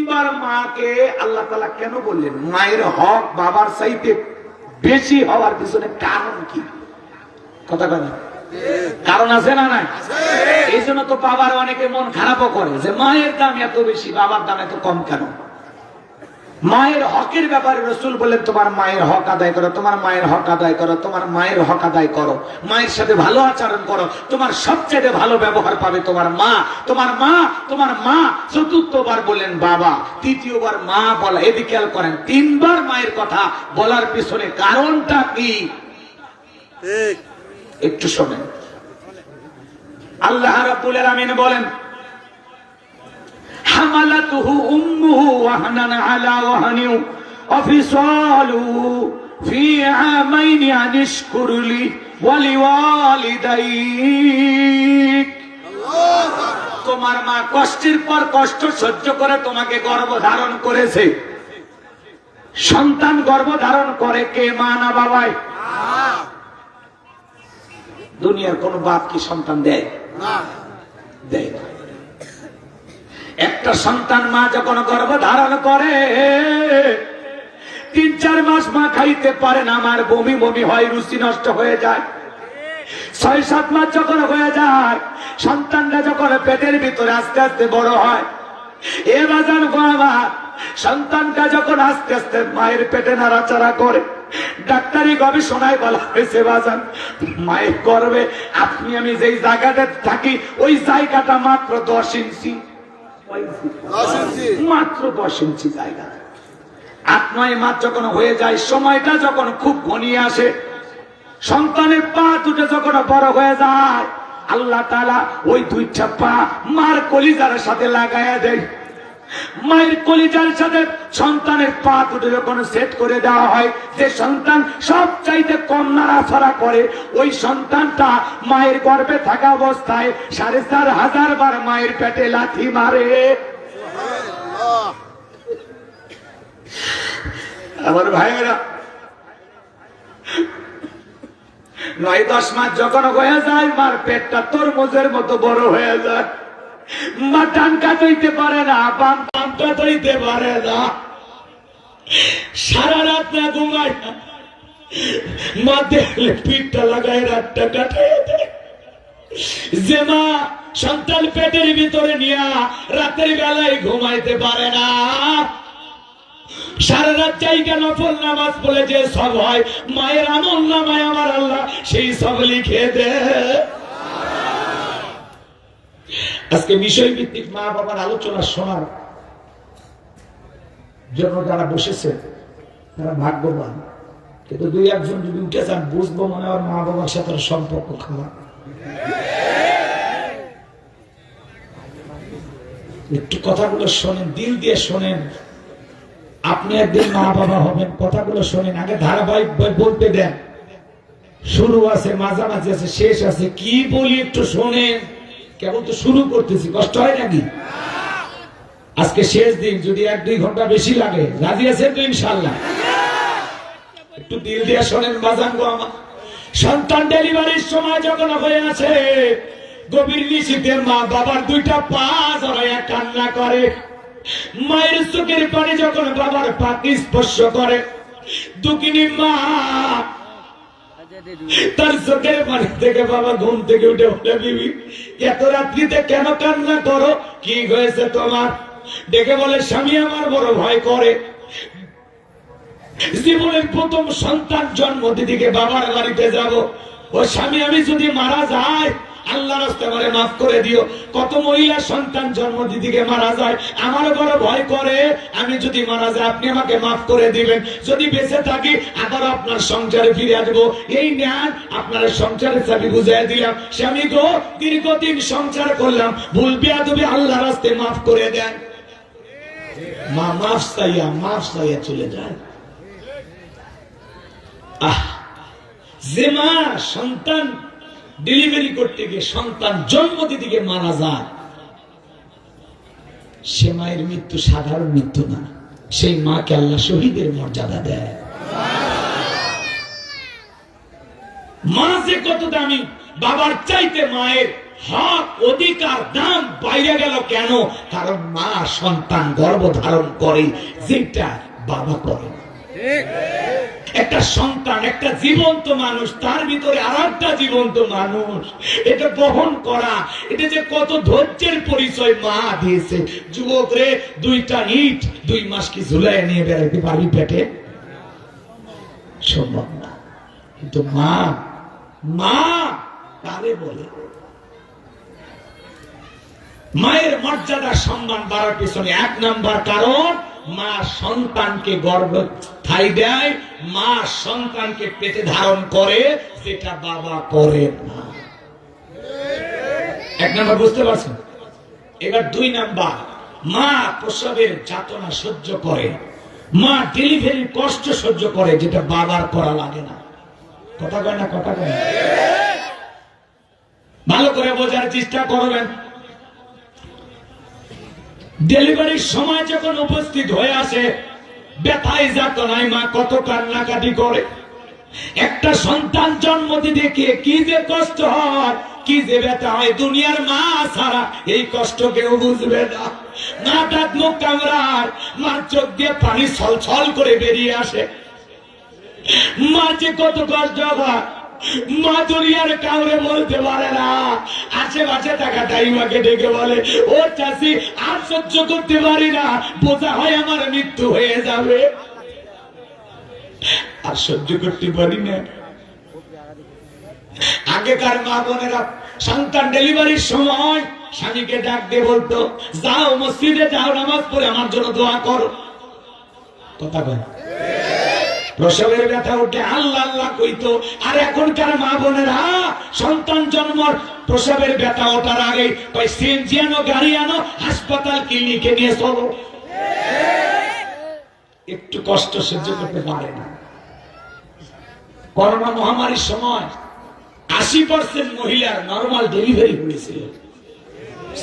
তিনবার মাকে আল্লাহ তাআলা কেন বললেন? মায়ের হক বাবার চাইতে বেশি হওয়ার পিছনে কারণ কি? কথা বলেন, কারণ আছে না নাই? এই জন্য তো বাবার অনেকে মন খারাপও করে যে মায়ের দাম এত বেশি, বাবার দাম এত কম কেন? মায়ের হকের ব্যাপারে রাসূল বলেন, তোমার মায়ের হক আদায় করো, তোমার মায়ের হক আদায় করো, তোমার মায়ের হক আদায় করো, মায়ের সাথে ভালো আচরণ করো, তোমার সবচেয়ে ভালো ব্যবহার পাবে তোমার মা। তোমার মা, তোমার মা। চতুর্থবার বলেন বাবা, তৃতীয়বার মা বলা। এদিকে খেয়াল করেন, তিনবার মায়ের কথা বলার পিছনে কারণটা কি? একটু শোনেন। আল্লাহ রাব্বুল আলামিন বলেন, হামালাতুহু উম্মুহু ওয়াহনান আলা ওয়াহনিন ওয়া ফিসালুহু ফি আমাইনি আনিশকুর লি ওয়া লিওয়ালিদাইক। তোমার মা কষ্টের পর কষ্ট সহ্য করে তোমাকে গর্ভধারণ করেছে। সন্তান গর্ভধারণ করে কে? মা না বাবাই? দুনিয়ার কোন বাপ কি সন্তান দেয়? না, দেয় না। একটা সন্তান মা যখন গর্ভধারণ করে 3-4 মাস মা খাইতে পারে না, আমার বমি বমি হয়, রুচি নষ্ট হয়ে যায়। 6-7 মাস যখন হয়ে যায়, সন্তানরা যখন পেটের ভিতরে আস্তে আস্তে বড় হয়, এ বাজান বাবা, সন্তানটা যখন আস্তে আস্তে মায়ের পেটে নাড়াচাড়া করে, ডাক্তারি গবেষণায় বলা হয়েছে বাজান, মায়ের গর্ভে আপনি আমি যেই জায়গাটা থাকি ওই জায়গাটা মাত্র 10 ইঞ্চি, মাত্র 10 ইঞ্চি জায়গা। 8-9 মাস যখন হয়ে যায়, সময়টা যখন খুব ঘনিয়ে আসে, সন্তানের পা দুটো যখন বড় হয়ে যায়, আল্লাহ তাআলা ওই 2টা পা মার কলিজার সাথে লাগায়া দেয়। মায়ের কলিজার সাথে সন্তানের পা দুটো যখন সেট করে দেওয়া হয়, যে সন্তান সব চাইতে কম নাড়াচাড়া করে, ওই সন্তানটা মায়ের গর্ভে থাকা অবস্থায় 4500 বার মায়ের পেটে লাথি মারে। আমার ভাইয়েরা, 9-10 মাস যখন হয়ে যায়, মার পেটটা তরমুজের মতো বড় হয়ে যায়। মা ডান কাত হইতে পারে না, বাম কাত হইতে পারে না, সারা রাত না ঘুমায় না, মা দেখলে পিঠটা লাগায় রাতটা কাটায় দেয়। যে মা সন্তান পেটের ভিতরে নিয়ে রাতের বেলায় ঘুমাইতে পারে না, সারা রাত জায়গা নফল নামাজ পড়ে যে সব হয়, মায়ের আমল নামায় আমার আল্লাহ সেই সব লিখে দেয়। আজকে বিষয় ভিত্তিক মা বাবার আলোচনা শোনার জন্য যারা বসেছে তারা ভাগ্যবান, কিন্তু 2-1 যদি উঠে যান, বুঝবো মনে হয় মা বাবার সাথে সম্পর্ক খারাপ। একটু কথাগুলো শোনেন, দিল দিয়ে শোনেন। আপনি একদিন মা বাবা হবেন, কথাগুলো শোনেন। আগে ধারাবাহিক বলতে দেন, শুরু আছে, মাঝামাঝি আছে, শেষ আছে। কি বলি একটু শোনেন। কেবল তো শুরু করতেছি, কষ্ট হয় নাকি? আজকে শেষ দিন, যদি 1-2 ঘন্টা বেশি লাগে, রাজি আছেন তো ইনশাআল্লাহ? একটু দিল দিয়ে শোনেন বাজান গো আমার। সন্তান ডেলিভারির সময় যখন হয়ে আছে, গভীর নিশীথে মা বাবার 2টা পা জড়াইয়া কান্না করে। মায়ের চোখের পানি যখন বাবার পাকে স্পর্শ করে, দুঃখিনী মা তার চোখের পানি থেকে বাবা ঘুম থেকে উঠে বলে, বিবি এত রাত্রিতে কেন কান্না করো, কি হয়েছে তোমার? ডেকে বলে, স্বামী আমার বড় ভয় করে। জীবনের প্রথম সন্তান জন্ম দিদিকে বাবার বাড়িতে যাব, ও স্বামী আমি যদি মারা যাই, আল্লাহ রাস্তায় আমারে মাফ করে দিও। কত মহিলা সন্তান জন্ম দিদিকে মারা যায়, আমার বড় ভয় করে, আমি যদি মারা যাই আপনি আমাকে মাফ করে দিবেন, যদি বেঁচে থাকি আবার আপনার সংসারে ফিরে আসবো। এই জ্ঞান আপনার সংসারের চাবি বুঝাই দিলাম। স্বামী গো, দীর্ঘদিন সংসার করলাম, ভুল বেয়াদবি আল্লাহ রাস্তায় মাফ করে দেন। মা মাফ চাইয়া চলে যায়। যে মা সন্তান ডেলিভারি করতে গিয়ে সন্তান জন্ম দিতে গিয়ে মারা যায়, সে মায়ের মৃত্যু সাধারণ মৃত্যু না, সেই মাকে আল্লাহ শহীদের মর্যাদা দেয়। মা যে কত দামি, বাবার চাইতে মায়ের হক অধিকার দাম বাইরে গেল কেন? কারণ মা সন্তান গর্ভ ধারণ করে যেটা বাবা করে। একটা সন্তান একটা জীবন্ত মানুষ, তার ভিতরে আর একটা জীবন্ত মানুষ, এটা বহন করা, এটা যে কত ধৈর্যের পরিচয় মা দিয়েছে। যুবক রে, 2টা ইট 2 মাস কি ঝুলাই নিয়ে বেড়াইতে পারবি পেটে? সম্ভব না। কিন্তু মা, মা কারে বলে? মায়ের মর্যাদা সম্মান বাড়ার পিছনে 1 নাম্বার কারণ মা সন্তানকে গর্ভধারী দেয়, মা সন্তানকে পেটে ধারণ করে, যেটা বাবা করে না। 1 নাম্বার বুঝতে পারছেন? এবার 2 নাম্বার, মা প্রসবের যাতনা সহ্য করে, মা ডেলিভারির কষ্ট সহ্য করে, যেটা বাবার করা লাগে না। কথা কয় না? কথা কয় না? ভালো করে বোঝার চেষ্টা করবেন। ডেলিভারির সময় যখন উপস্থিত হয়ে আসে, ব্যথায় যাতনায় মা কত কান্নাকাটি করে। একটা সন্তান জন্ম দিতে কি যে কষ্ট হয়, কি যে ব্যথা হয়, দুনিয়ার মা ছাড়া এই কষ্ট কেউ বুঝবে না। মা দাঁত মুখ কামড়ায়, মার চোখ দিয়ে পানি ছলছল করে বেরিয়ে আসে। মা যে কত কষ্ট হয়, মা দুনিয়ার কাউরে বলতে পারে না। আশেপাশে থাকা দাইমাকে ডেকে বলে, ও চাষি, আর সহ্য করতে পারি না, বোঝা হয় আমার মৃত্যু হয়ে যাবে, আর সহ্য করতে পারি না। আগেকার মা বোনেরা সন্তান ডেলিভারির সময় স্বামীকে ডাক দিয়ে বলতো, যাও মসজিদে যাও, নামাজ পড়ে আমার জন্য দোয়া করো। কথা বল। প্রসবের ব্যথা উঠে আল্লাহ আল্লাহ কইতো। আর এখনকার মা বোনেরা সন্তান জন্মর প্রসবের ব্যথা ওঠার আগে কয়, সিএনজি আনো, গাড়ি আনো, হাসপাতাল ক্লিনিকে নিয়ে চলো। একটু কষ্ট সহ্য করতে পারে না। করোনা মহামারীর সময় 80% মহিলার নরমাল ডেলিভারি হয়েছিল,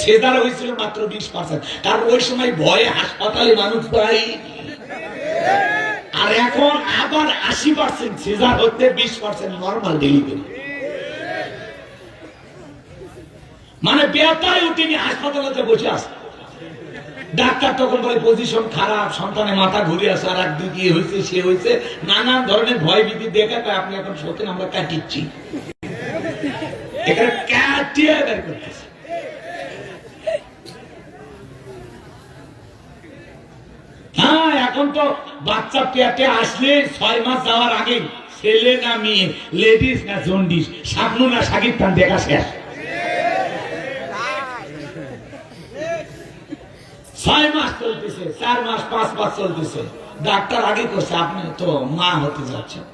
সেদার হয়েছিল মাত্র 20%। কারণ ওই সময় ভয়ে হাসপাতালে মানুষ দাঁড়ায়। আর এখন আবার 80% সিজার হতে, 20% নরমাল ডেলিভারি। মানে ব্যথায় উঠিনি, হাসপাতালে বসে আছে। ডাক্তার তখন বলে পজিশন খারাপ, সন্তানের মাথা ঘুরে আসে, আর একদিন কি হয়েছে, সে হয়েছে, নানান ধরনের ভয় ভীতি দেখা আপনি এখন সত্যি আমরা কাটিচ্ছি, এখানে কাটিয়ে বের করতেছি। হ্যাঁ, এখন তো বাচ্চা পেটে আসলে 6 মাস যাওয়ার আগে ছেলে না মেয়ে, লেডিস না জন্ডিস, শাবনু না সাকিব খান দেখা শেষ। 6 মাস চলতেছে, 4 মাস 5 মাস চলতেছে। ডাক্তার আগে করছে, আপনি তো মা হতে যাচ্ছেন,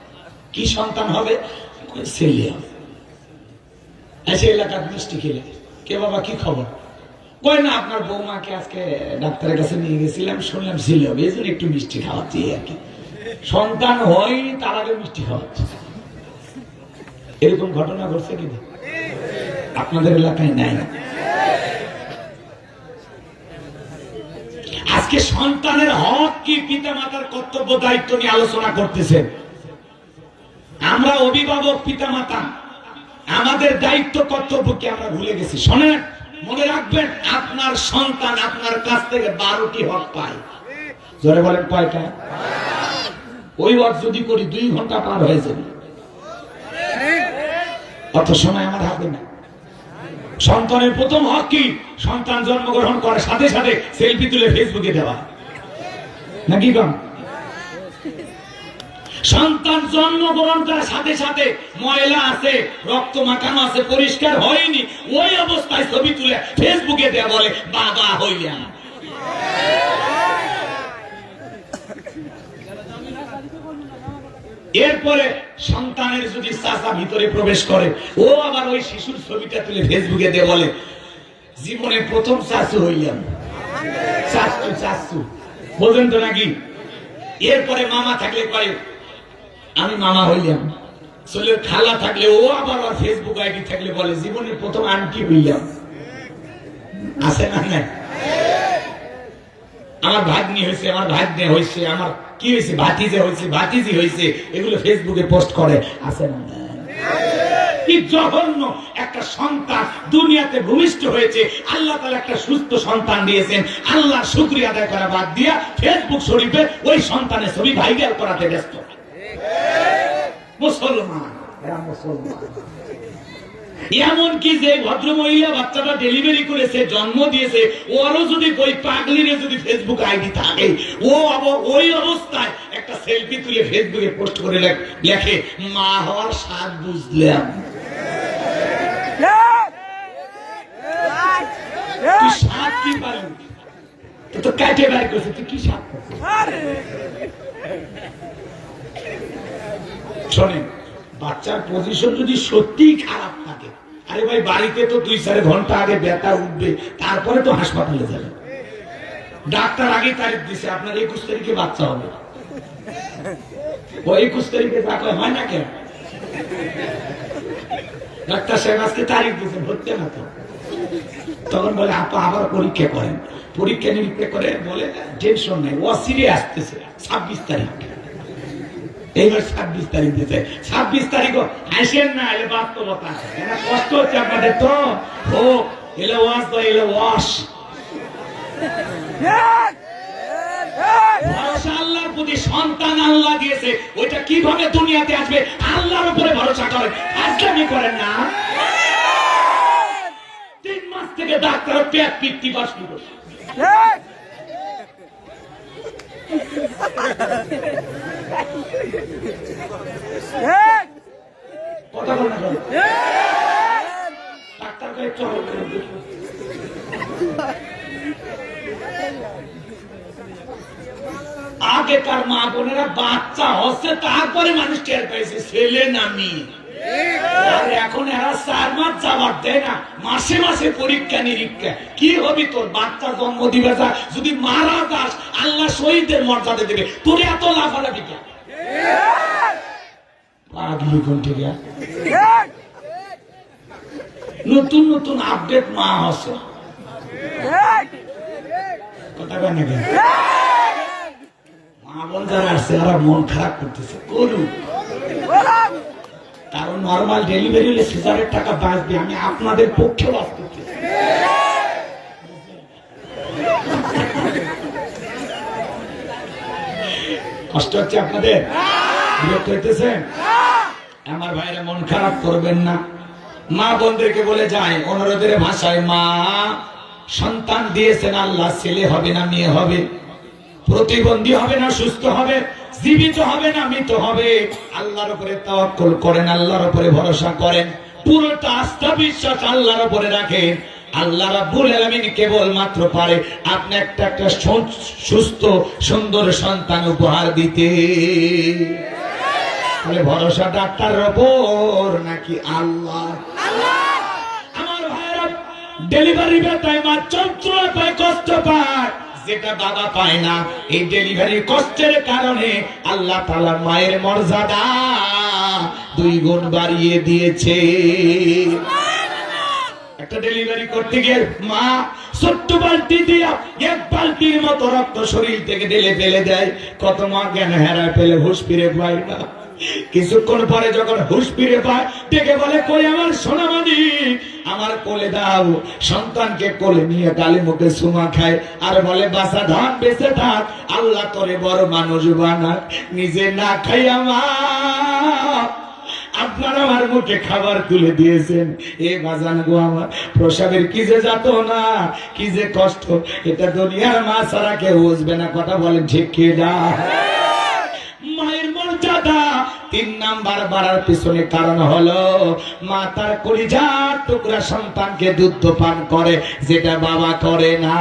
কি সন্তান হবে? ছেলে হবে। এসে এলাকার মিষ্টি খেলে, কে বাবা কি খবর? কই না, আপনার বৌমাকে আজকে ডাক্তারের কাছে নিয়ে গেছিলাম, শুনলাম ছেলে হবে, এই জন্য একটু মিষ্টি খাওয়াচ্ছি আর কি। সন্তান হয়নি, তার আগে মিষ্টি খাওয়াচ্ছে। এরকম ঘটনা ঘটছে কিনা আপনাদের এলাকায়? নাই। আজকে সন্তানের হক কি, পিতা মাতার কর্তব্য দায়িত্ব নিয়ে আলোচনা করতেছেন। আমরা অভিভাবক পিতা মাতা, আমাদের দায়িত্ব কর্তব্য কি আমরা ভুলে গেছি? শোনেন, মনে রাখবেন, আপনার সন্তান আপনার কাছ থেকে 12টি হক পায়। জোরে বলেন, কয়টা? ওই ওয়াজ যদি করি 2 ঘন্টা পার হয়ে যাবে, অত সময় আমার হাতে না। সন্তানের প্রথম হক কি? সন্তান জন্মগ্রহণ করার সাথে সাথে সেলফি তুলে ফেসবুকে দেওয়া, নাকি কম? সন্তান জন্মগ্রহণ করার সাথে সাথে ময়লা আছে, রক্ত মাখানো আছে, পরিষ্কার হয়নি, ওই অবস্থায় ছবি তুলে ফেসবুকে দেয়া, বলে বাবা হইলাম। এরপরে সন্তানের যদি চাচা ভিতরে প্রবেশ করে, ও আবার ওই শিশুর ছবিটা তুলে ফেসবুকে দিয়ে বলে জীবনে প্রথম চাচু হইলাম। চাচু চাচু বলবেন তো নাকি? এরপরে মামা থাকলে কয় আমি মামা হইলাম। ছেলের খালা থাকলে ও আবার ফেসবুক আইডি থাকলে বলে জীবনের প্রথম আন্টি হইলাম। আছে না? না, আমার ভাগ্নি হয়েছে, আমার ভাগ্নে হয়েছে, আমার কি হয়েছে, ভাতিজা হয়েছে, ভাতিজি হয়েছে, এগুলো ফেসবুকে পোস্ট করে। আছে না? কি জঘন্য একটা সন্তান দুনিয়াতে ভূমিষ্ঠ হয়েছে। আল্লাহ তাআলা একটা সুস্থ সন্তান দিয়েছেন, আল্লাহর শুকরিয়া আদায় করা বাদ দিয়া ফেসবুক শরীফে ওই সন্তানের ছবি ভাইরাল করাতে ব্যস্ত। মুসলমান, এরা মুসলমান। এমনকি যে ভদ্র মহিলা বাচ্চাটা ডেলিভারি করেছে, জন্ম দিয়েছে, ওরও যদি ওই পাগলিরে যদি ফেসবুক আইডি থাকে, ও ওই অবস্থায় একটা সেলফি তুলে ফেসবুকে পোস্ট করে লেখে, মা হওয়ার স্বাদ বুঝলাম। তুই স্বাদ কি পারবি? তো কাটে বের করছে, তুই কি স্বাদ পাচ্ছিস? শোনেন, বাচ্চার পজিশন যদি সত্যিই খারাপ থাকে, আরে ভাই বাড়িতে তো 2-4 ঘন্টা আগে ব্যথা উঠবে, তারপরে তো হাসপাতালে যাবে। ডাক্তার আগে তারিখ দিছে, আপনার 21 তারিখে বাচ্চা হবে। ও 21 তারিখে যা হয় না কেন? ডাক্তার সাহেব আজকে তারিখ দিয়েছেন, হচ্ছে না তো। তখন বলে আপা আবার পরীক্ষা করেন। পরীক্ষা নিরীক্ষা করে বলে টেনশন নেই, ও সিরিয়াস আসতেছে 26 তারিখ। এইবার 26 তারিখ দিতে, 26 তারিখও আসেন না, এলে বাস্তবতা। কষ্ট হচ্ছে আপনাদের তো, ও এলে ওয়াশ তো এলে ওয়াশ। ভরসা আল্লাহর প্রতি, সন্তান আল্লাহ দিয়েছে, ওইটা কিভাবে দুনিয়াতে আসবে আল্লাহর উপরে ভরসা করেন, আজলামি করেন না। 3 মাস থেকে ডাক্তার পেট পিত্তি বাস করছে। কথা বল না, ডাক্তার কে চল। আগেকার মা বোনেরা বাচ্চা হচ্ছে, তারপরে মানুষ টের পাইছে ছেলে না মেয়ে। আর এখন এরা 4 মাস যাবার দেয় না, মাসে মাসে পরীক্ষা নিরীক্ষা। কি হবি তোর? বাচ্চা জন্ম দিবে, যা যদি মারা যাস আল্লাহ শহীদের মর্যাদা দেবে, তোর এত লাফালাফি কেন? নতুন নতুন আপডেট মা হচ্ছে, কথা কেন? মা বোন যারা আসছে ওরা মন খারাপ করতেছে, করুন। কারণ নর্মাল ডেলিভারি হলে সিজারের টাকা বাঁচবে, আমি আপনাদের পক্ষে বাঁচ করতেছি। কষ্ট হচ্ছে আপনাদের, বিরক্ত হইতেছেন? আমার ভাইরা মন খারাপ করবেন না। মা বোনদেরকে বলে যায় অনুরোধের ভাষায়, মা সন্তান দিয়েছেন আল্লাহ, ছেলে হবে না মেয়ে হবে, প্রতিবন্ধী হবে না সুস্থ হবে, জীবিত হবে না মৃত হবে, আল্লাহর উপরে তাওয়াক্কুল করেন, আল্লাহর উপরে ভরসা করেন, পুরোটা আস্থা বিশ্বাস আল্লাহর উপরে রাখেন। আল্লাহ রাব্বুল আলামিন কেবল মাত্র পারে আপনি একটা সুস্থ সুন্দর সন্তান উপহার দিতে। তাহলে ভরসা ডাক্তারের উপর নাকি আল্লাহ? আমার ভাইরা ডেলিভারি ব্যথায় মা যন্ত্রণা পায়, কষ্ট পায়, যেটা বাবা পায় না। এই ডেলিভারির কষ্টের কারণে আল্লাহ তাআলা মায়ের মর্যাদা 2 গুণ বাড়িয়ে দিয়েছে। একটা ডেলিভারি করতে গিয়ে মা ছোট্ট বালতি দিয়া 1 বালতির মতো রক্ত শরীর থেকে ঢেলে ফেলে দেয়। কত মা জ্ঞান হারায় ফেলে, হুঁশ ফিরে পায় না। কিছুক্ষণ পরে যখন হুঁশ ফিরে পায়, ডেকে বলে, কই আমার সোনামণি, আমার কোলে দাও। সন্তানকে কোলে নিয়ে গালে মুখে চুমা খায় আর বলে, বাঁচা ধান বেঁচে থাক, আল্লাহ তোরে বড় মানুষ বানাক, নিজে না খাই আমার আপনারা আমার মুখে খাবার তুলে দিয়েছেন। এ বাজান গো, আমার প্রসাবের কি যে যাত না, কি যে কষ্ট, এটা দুনিয়ার মা ছাড়া কেউ বুঝবে না। কথা বলেন ঠিক কি না? মায়ের মর্যাদা 3 নাম্বার বাড়ার পিছনে কারণ হলো মা তার কলিজার টুকরা সন্তানকে দুধ পান করে, যেটা বাবা করে না।